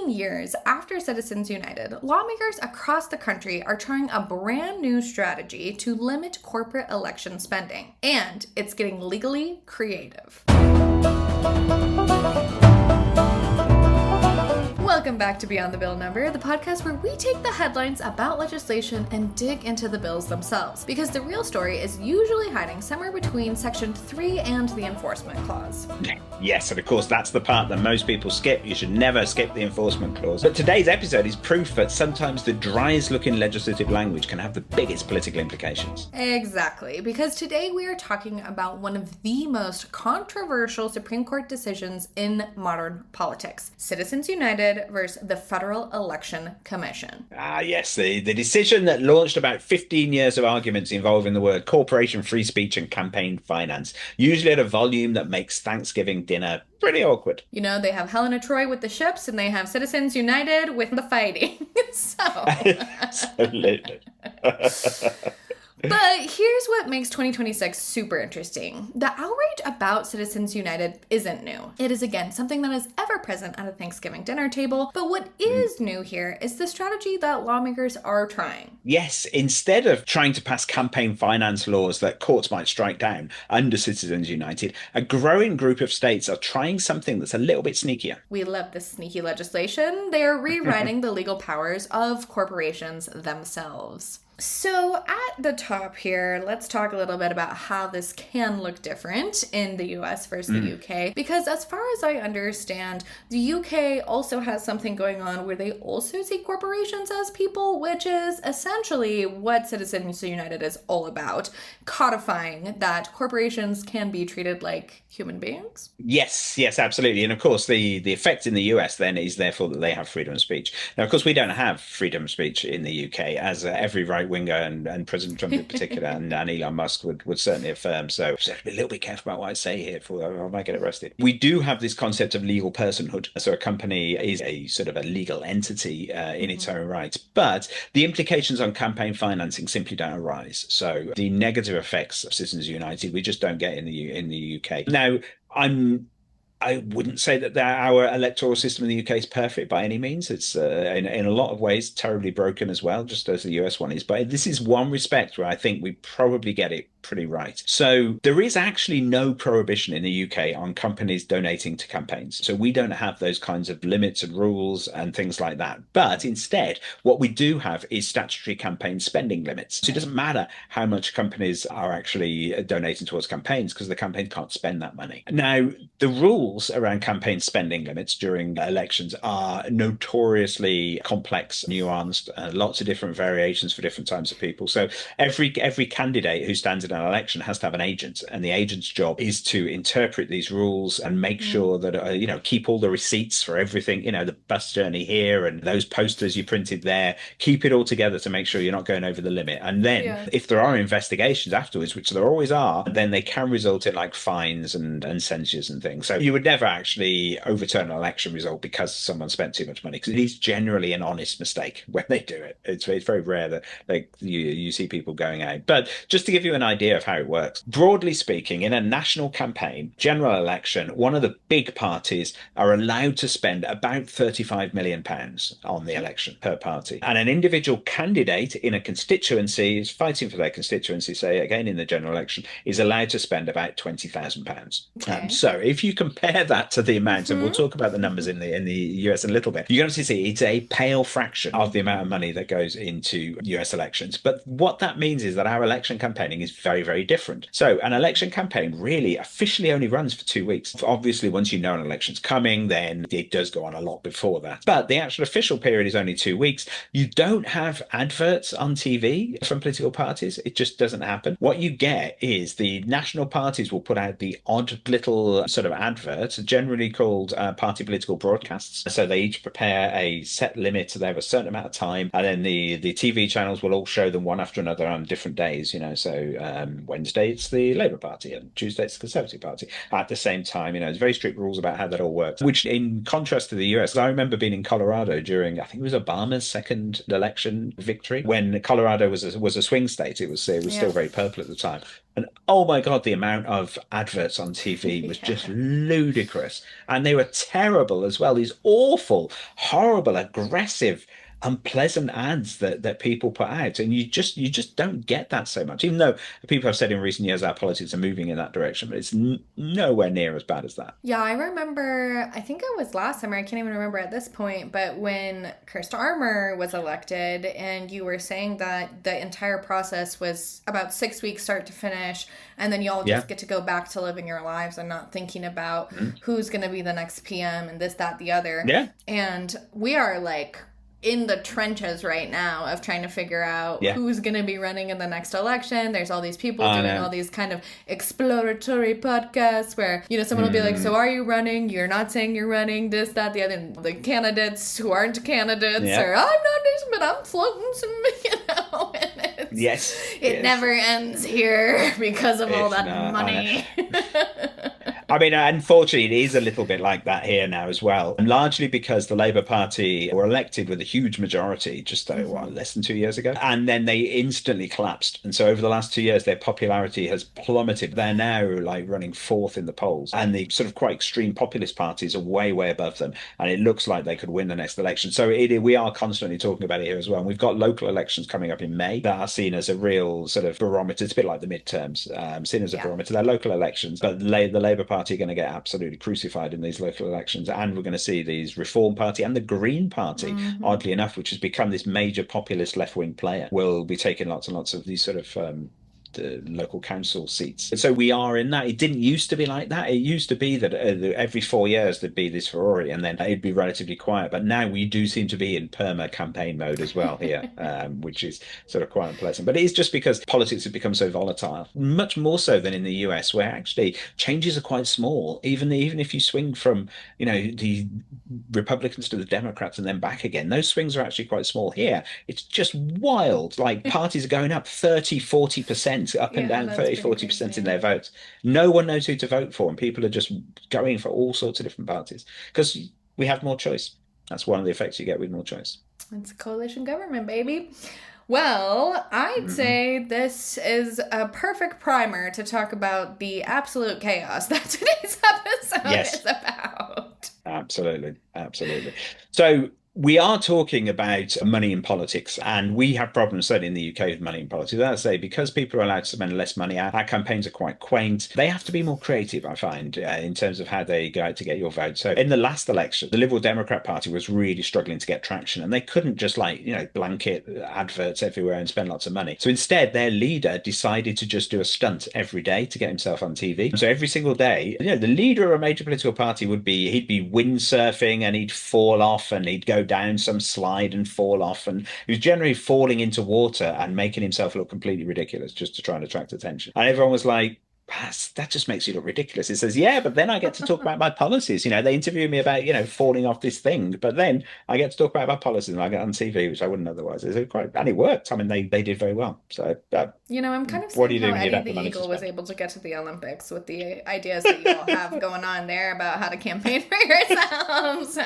15 years after Citizens United, lawmakers across the country are trying a brand new strategy to limit corporate election spending, and it's getting legally creative. Welcome back to Beyond the Bill Number, the podcast where we take the headlines about legislation and dig into the bills themselves, because the real story is usually hiding somewhere between Section 3 and the Enforcement Clause. Yes, and of course that's the part that most people skip. You should never skip the Enforcement Clause. But today's episode is proof that sometimes the driest looking legislative language can have the biggest political implications. Exactly, because today we are talking about one of the most controversial Supreme Court decisions in modern politics, Citizens United versus the Federal Election Commission. Yes, the decision that launched about 15 years of arguments involving the word corporation, free speech and campaign finance, usually at a volume that makes Thanksgiving dinner pretty awkward. You know, they have Helena Troy with the ships and they have Citizens United with the fighting. Absolutely. But here's what makes 2026 super interesting. The outrage about Citizens United isn't new. It is, again, something that is ever present at a Thanksgiving dinner table. But what is new here is the strategy that lawmakers are trying. Yes, instead of trying to pass campaign finance laws that courts might strike down under Citizens United, a growing group of states are trying something that's a little bit sneakier. We love this sneaky legislation. They are rewriting the legal powers of corporations themselves. So at the top here, let's talk a little bit about how this can look different in the US versus the UK. Because as far as I understand, the UK also has something going on where they also see corporations as people, which is essentially what Citizens United is all about, codifying that corporations can be treated like human beings. Yes, absolutely. And of course, the effect in the US then is therefore that they have freedom of speech. Now, of course, we don't have freedom of speech in the UK, as every right-winger and President Trump in particular and Elon Musk would certainly affirm. So I have to be a little bit careful about what I say here, I might get arrested. We do have this concept of legal personhood. So a company is a sort of a legal entity in its own right. But the implications on campaign financing simply don't arise. So the negative effects of Citizens United, we just don't get in the UK. Now, I wouldn't say that our electoral system in the UK is perfect by any means. It's in a lot of ways terribly broken as well, just as the US one is. But this is one respect where I think we probably get it pretty right. So there is actually no prohibition in the UK on companies donating to campaigns. So we don't have those kinds of limits and rules and things like that. But instead, what we do have is statutory campaign spending limits. So it doesn't matter how much companies are actually donating towards campaigns because the campaign can't spend that money. Now, the rules around campaign spending limits during elections are notoriously complex, nuanced, lots of different variations for different types of people. So every candidate who stands in an election has to have an agent, and the agent's job is to interpret these rules and make sure that keep all the receipts for everything, the bus journey here and those posters you printed there, keep it all together to make sure you're not going over the limit. And then if there are investigations afterwards, which there always are, then they can result in like fines and censures and things. So you would never actually overturn an election result because someone spent too much money, because it is generally an honest mistake when they do it. It's very rare that you see people going out. But just to give you an idea of how it works, broadly speaking, in a national campaign, general election, one of the big parties are allowed to spend about £35 million on the election per party. And an individual candidate in a constituency is fighting for their constituency, say again in the general election, is allowed to spend about £20,000. Okay. So if you compare that to the amount, and we'll talk about the numbers in the US in a little bit, you're going to see it's a pale fraction of the amount of money that goes into US elections. But what that means is that our election campaigning is very different. So an election campaign really officially only runs for 2 weeks. Obviously, once you know an election's coming, then it does go on a lot before that. But the actual official period is only 2 weeks. You don't have adverts on TV from political parties. It just doesn't happen. What you get is the national parties will put out the odd little sort of adverts, generally called party political broadcasts. So they each prepare a set limit. They have a certain amount of time, and then the TV channels will all show them one after another on different days. So Wednesday it's the Labour Party, and Tuesday it's the Conservative Party. At the same time, there's very strict rules about how that all works, which in contrast to the US, I remember being in Colorado during, I think it was Obama's second election victory, when Colorado was a swing state. It was still Yeah. very purple at the time. And oh my God, the amount of adverts on TV was just Yeah. ludicrous. And they were terrible as well. These awful, horrible, aggressive, unpleasant ads that people put out. And you just don't get that so much. Even though people have said in recent years our politics are moving in that direction, but it's nowhere near as bad as that. Yeah, I remember, I think it was last summer, I can't even remember at this point, but when Kirst Armour was elected, and you were saying that the entire process was about 6 weeks start to finish, and then you all Yeah. just get to go back to living your lives and not thinking about Mm. who's going to be the next PM and this, that, the other. Yeah. And we are like in the trenches right now of trying to figure out Yeah. who's going to be running in the next election. There's all these people I doing know. all these kind of exploratory podcasts where, someone will be like, so are you running? You're not saying you're running, this, that, the other. And the candidates who aren't candidates Yeah. are, I'm not this, but I'm floating some, and it's, Yes. it Yes. never ends here because of all It's that not, I money. I mean, unfortunately, it is a little bit like that here now as well, and largely because the Labour Party were elected with a huge majority just less than 2 years ago, and then they instantly collapsed. And so over the last 2 years, their popularity has plummeted. They're now like running fourth in the polls, and the sort of quite extreme populist parties are way, way above them, and it looks like they could win the next election. So we are constantly talking about it here as well. And we've got local elections coming up in May that are seen as a real sort of barometer. It's a bit like the midterms, seen as a barometer. They're local elections, but the Labour Party are going to get absolutely crucified in these local elections, and we're going to see these Reform Party and the Green Party, oddly enough, which has become this major populist left-wing player, will be taking lots and lots of these sort of the local council seats. And so we are in that. It didn't used to be like that. It used to be that every 4 years there'd be this furore, and then it'd be relatively quiet. But now we do seem to be in perma campaign mode as well here, which is sort of quite unpleasant. But it is just because politics have become so volatile, much more so than in the US, where actually changes are quite small. Even if you swing from the Republicans to the Democrats and then back again, those swings are actually quite small. Here it's just wild. Like parties are going up 30-40%, up and Yeah, down that's 30 pretty 40% crazy. in their votes. No one knows who to vote for, and people are just going for all sorts of different parties because we have more choice. That's one of the effects you get with more choice. It's a coalition government, baby. Well, I'd say this is a perfect primer to talk about the absolute chaos that today's episode Yes. is about. Absolutely. Absolutely. So we are talking about money in politics, and we have problems certainly in the UK with money in politics. As I say, because people are allowed to spend less money, our campaigns are quite quaint. They have to be more creative, I find, in terms of how they go out to get your vote. So in the last election, the Liberal Democrat Party was really struggling to get traction, and they couldn't just blanket adverts everywhere and spend lots of money. So instead, their leader decided to just do a stunt every day to get himself on TV. So every single day, the leader of a major political party he'd be windsurfing, and he'd fall off, and he'd go down some slide and fall off, and he was generally falling into water and making himself look completely ridiculous just to try and attract attention. And everyone was like, that just makes you look ridiculous. It says, yeah, but then I get to talk about my policies. They interview me about, falling off this thing, but then I get to talk about my policies and I get on TV, which I wouldn't otherwise. And it worked. I mean, they did very well. So, I'm kind of what do seeing you do how when you Eddie don't have the the money to Eagle was spend? able to get to the Olympics with the ideas that you all have going on there about how to campaign for yourselves.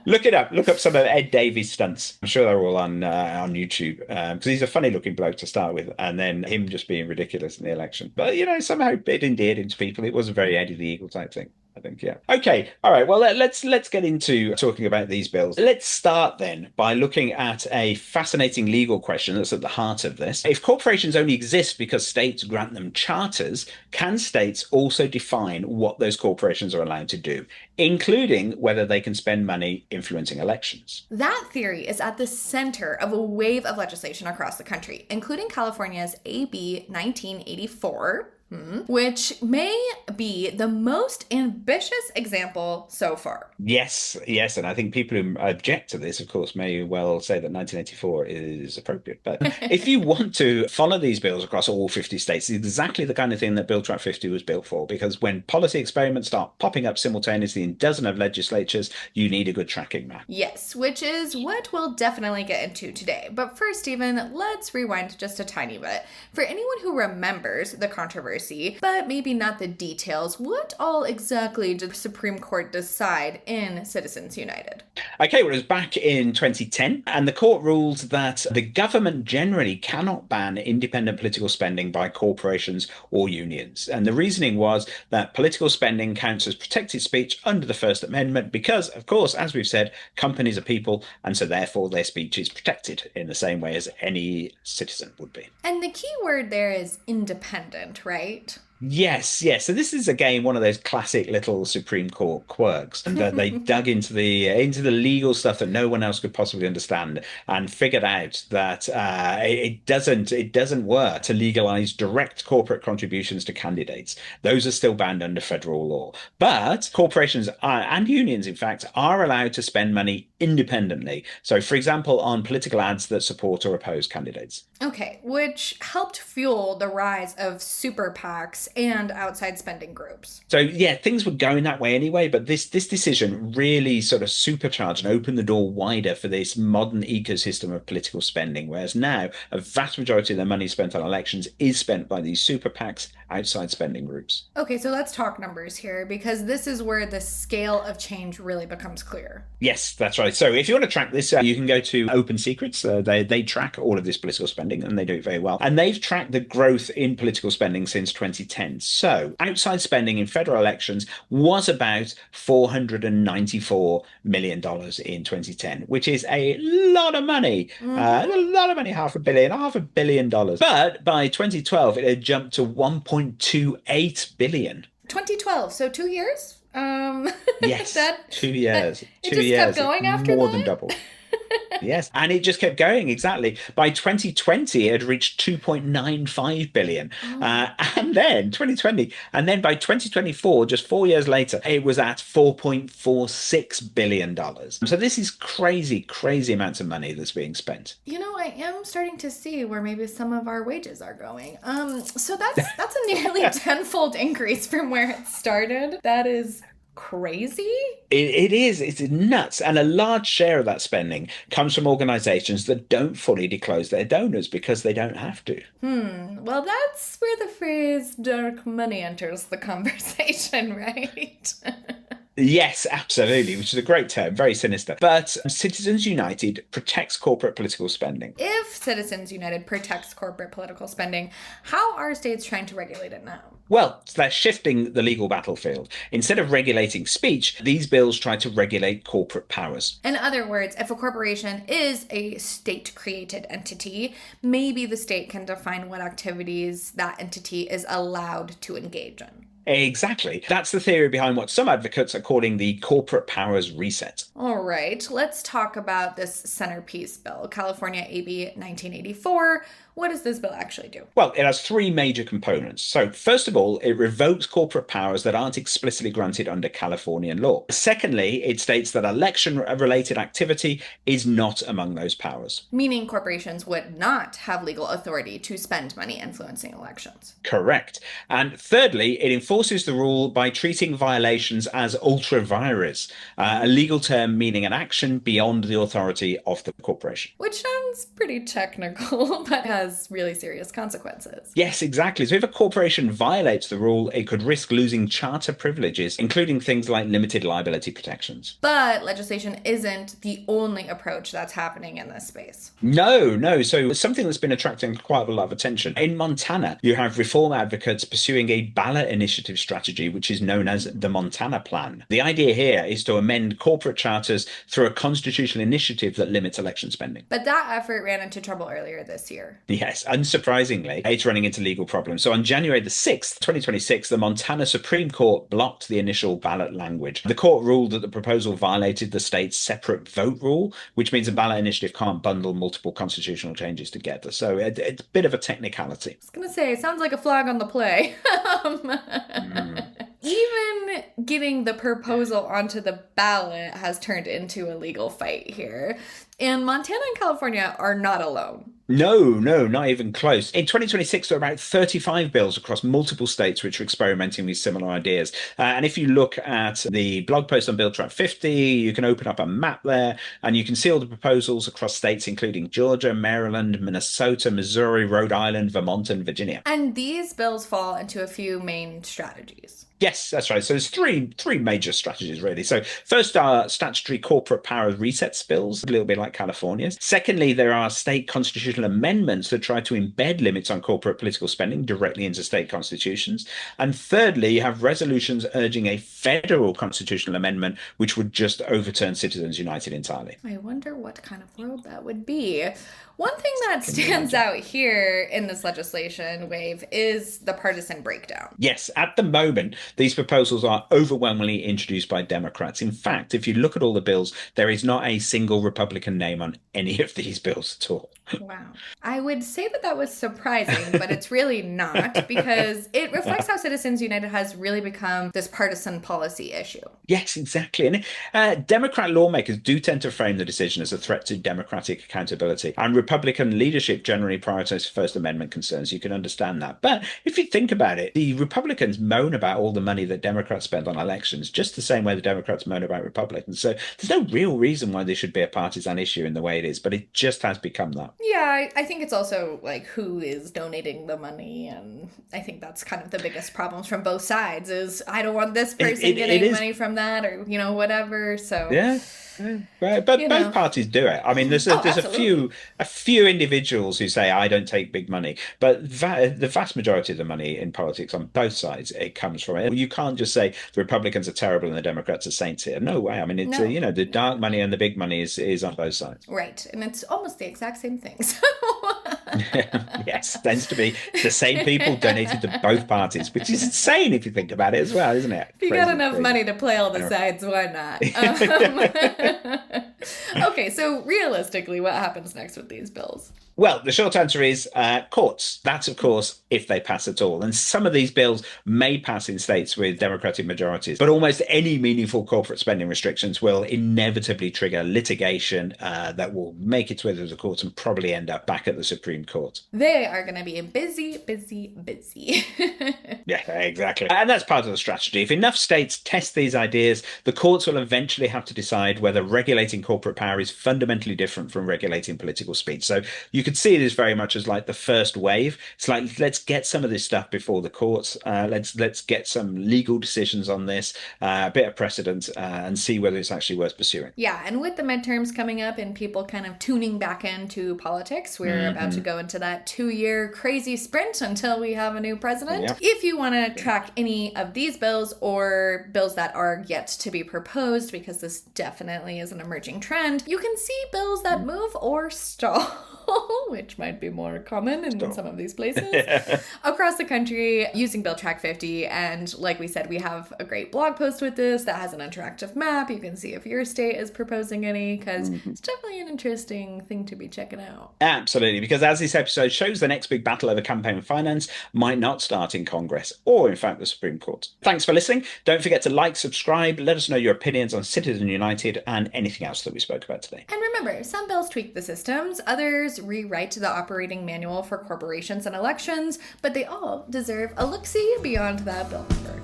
Look it up. Look up some of Ed Davies' stunts. I'm sure they're all on YouTube, because he's a funny-looking bloke to start with, and then him just being ridiculous in the election. But somehow it endeared him to people. It was a very Eddie the Eagle type thing, I think. Yeah. Okay. All right. Well, let's get into talking about these bills. Let's start then by looking at a fascinating legal question that's at the heart of this. If corporations only exist because states grant them charters, can states also define what those corporations are allowed to do, including whether they can spend money influencing elections? That theory is at the center of a wave of legislation across the country, including California's AB 1984, which may be the most ambitious example so far. Yes, yes. And I think people who object to this, of course, may well say that 1984 is appropriate. But if you want to follow these bills across all 50 states, it's exactly the kind of thing that Bill Track 50 was built for. Because when policy experiments start popping up simultaneously in dozens of legislatures, you need a good tracking map. Yes, which is what we'll definitely get into today. But first, Stephen, let's rewind just a tiny bit. For anyone who remembers the controversy, but maybe not the details, what all exactly did the Supreme Court decide in Citizens United? Okay, well, it was back in 2010, and the court ruled that the government generally cannot ban independent political spending by corporations or unions. And the reasoning was that political spending counts as protected speech under the First Amendment because, of course, as we've said, companies are people, and so therefore their speech is protected in the same way as any citizen would be. And the key word there is independent, right? Yes, yes. So this is again one of those classic little Supreme Court quirks, and they dug into the legal stuff that no one else could possibly understand, and figured out that it doesn't work to legalize direct corporate contributions to candidates. Those are still banned under federal law, but corporations and unions, in fact, are allowed to spend money independently. So, for example, on political ads that support or oppose candidates. Okay, which helped fuel the rise of super PACs and outside spending groups. So yeah, things were going that way anyway, but this decision really sort of supercharged and opened the door wider for this modern ecosystem of political spending, whereas now a vast majority of the money spent on elections is spent by these super PACs, outside spending groups. Okay, so let's talk numbers here because this is where the scale of change really becomes clear. Yes, that's right. So if you want to track this, you can go to Open Secrets. They track all of this political spending and they do it very well. And they've tracked the growth in political spending since 2010. So outside spending in federal elections was about $494 million in 2010, which is a lot of money. A lot of money, $500 million. But by 2012, it had jumped to 1.28 billion. 2012, so 2 years? Yes, 2 years. It just kept going after more that? than double. Yes, and it just kept going, exactly. By 2020, it had reached 2.95 billion. And then 2020, and then by 2024, just 4 years later, it was at $4.46 billion. So this is crazy, crazy amounts of money that's being spent. You know, I am starting to see where maybe some of our wages are going. So that's a nearly tenfold increase from where it started. That is crazy. It is. It's nuts. And a large share of that spending comes from organizations that don't fully disclose their donors because they don't have to. Well, that's where the phrase dark money enters the conversation, right? Yes, absolutely, which is a great term, very sinister. But Citizens United protects corporate political spending. If Citizens United protects corporate political spending, how are states trying to regulate it now? Well, they're shifting the legal battlefield. Instead of regulating speech, these bills try to regulate corporate powers. In other words, if a corporation is a state-created entity, maybe the state can define what activities that entity is allowed to engage in. Exactly. That's the theory behind what some advocates are calling the corporate powers reset. All right, let's talk about this centerpiece bill, California AB 1984. What does this bill actually do? Well, it has three major components. So first of all, it revokes corporate powers that aren't explicitly granted under Californian law. Secondly, it states that election-related activity is not among those powers. Meaning corporations would not have legal authority to spend money influencing elections. Correct. And thirdly, it enforces the rule by treating violations as ultra vires, a legal term meaning an action beyond the authority of the corporation. Which sounds pretty technical, but has really serious consequences. Yes, exactly. So if a corporation violates the rule, it could risk losing charter privileges, including things like limited liability protections. But legislation isn't the only approach that's happening in this space. No. So something that's been attracting quite a lot of attention. In Montana, you have reform advocates pursuing a ballot initiative strategy, which is known as the Montana Plan. The idea here is to amend corporate charters through a constitutional initiative that limits election spending. But that effort ran into trouble earlier this year. Yes, unsurprisingly, it's running into legal problems. So on January the 6th, 2026, the Montana Supreme Court blocked the initial ballot language. The court ruled that the proposal violated the state's separate vote rule, which means a ballot initiative can't bundle multiple constitutional changes together. So it's a bit of a technicality. I was going to say, it sounds like a flag on the play. Even getting the proposal onto the ballot has turned into a legal fight here. And Montana and California are not alone. No, not even close. In 2026, there were about 35 bills across multiple states which were experimenting with similar ideas. And if you look at the blog post on Bill Track 50, you can open up a map there and you can see all the proposals across states including Georgia, Maryland, Minnesota, Missouri, Rhode Island, Vermont, and Virginia. And these bills fall into a few main strategies. Yes, that's right. So there's three major strategies, really. So first are statutory corporate power resets bills, a little bit like California's. Secondly, there are state constitutional amendments that try to embed limits on corporate political spending directly into state constitutions. And thirdly, you have resolutions urging a federal constitutional amendment, which would just overturn Citizens United entirely. I wonder what kind of world that would be. One thing that stands out here in this legislation wave is the partisan breakdown. Yes, at the moment, these proposals are overwhelmingly introduced by Democrats. In fact, if you look at all the bills, there is not a single Republican name on any of these bills at all. Wow. I would say that was surprising, but it's really not, because it reflects how Citizens United has really become this partisan policy issue. Yes, exactly. And Democrat lawmakers do tend to frame the decision as a threat to democratic accountability. And Republican leadership generally prioritizes First Amendment concerns. You can understand that. But if you think about it, the Republicans moan about all the money that Democrats spend on elections, just the same way the Democrats moan about Republicans. So there's no real reason why this should be a partisan issue in the way it is, but it just has become that. Yeah, I think it's also like who is donating the money, and I think that's kind of the biggest problems from both sides is I don't want this person getting money from that, or whatever. So yeah. Right, but both parties do it. I mean, there's a few individuals who say I don't take big money, but the vast majority of the money in politics on both sides it comes from it. You can't just say the Republicans are terrible and the Democrats are saints here. No way. I mean, it's the dark money and the big money is on both sides. Right, and it's almost the exact same thing. So. Yes, tends to be the same people donated to both parties, which is insane if you think about it as well, isn't it? If you got enough money to play all the sides, why not? Okay, so realistically, what happens next with these bills? Well, the short answer is courts. That's, of course, if they pass at all. And some of these bills may pass in states with Democratic majorities, but almost any meaningful corporate spending restrictions will inevitably trigger litigation that will make its way through the courts and probably end up back at the Supreme Court. They are going to be busy. Yeah, exactly. And that's part of the strategy. If enough states test these ideas, the courts will eventually have to decide whether regulating corporate power is fundamentally different from regulating political speech. So you could see this very much as like the first wave. It's like, let's get some of this stuff before the courts. Let's get some legal decisions on this, a bit of precedent, and see whether it's actually worth pursuing. Yeah, and with the midterms coming up and people kind of tuning back into politics, we're about to go into that 2-year crazy sprint until we have a new president. Yep. If you want to track any of these bills or bills that are yet to be proposed, because this definitely is an emerging trend, you can see bills that move or stall. Which might be more common in some of these places across the country using Bill Track 50. And like we said, we have a great blog post with this that has an interactive map. You can see if your state is proposing any, because it's definitely an interesting thing to be checking out. Absolutely, because as this episode shows, the next big battle over campaign finance might not start in Congress or, in fact, the Supreme Court. Thanks for listening. Don't forget to like, subscribe, let us know your opinions on Citizens United and anything else that we spoke about today. And remember, some bills tweak the systems, others rewrite the operating manual for corporations and elections, but they all deserve a look-see beyond that bill number.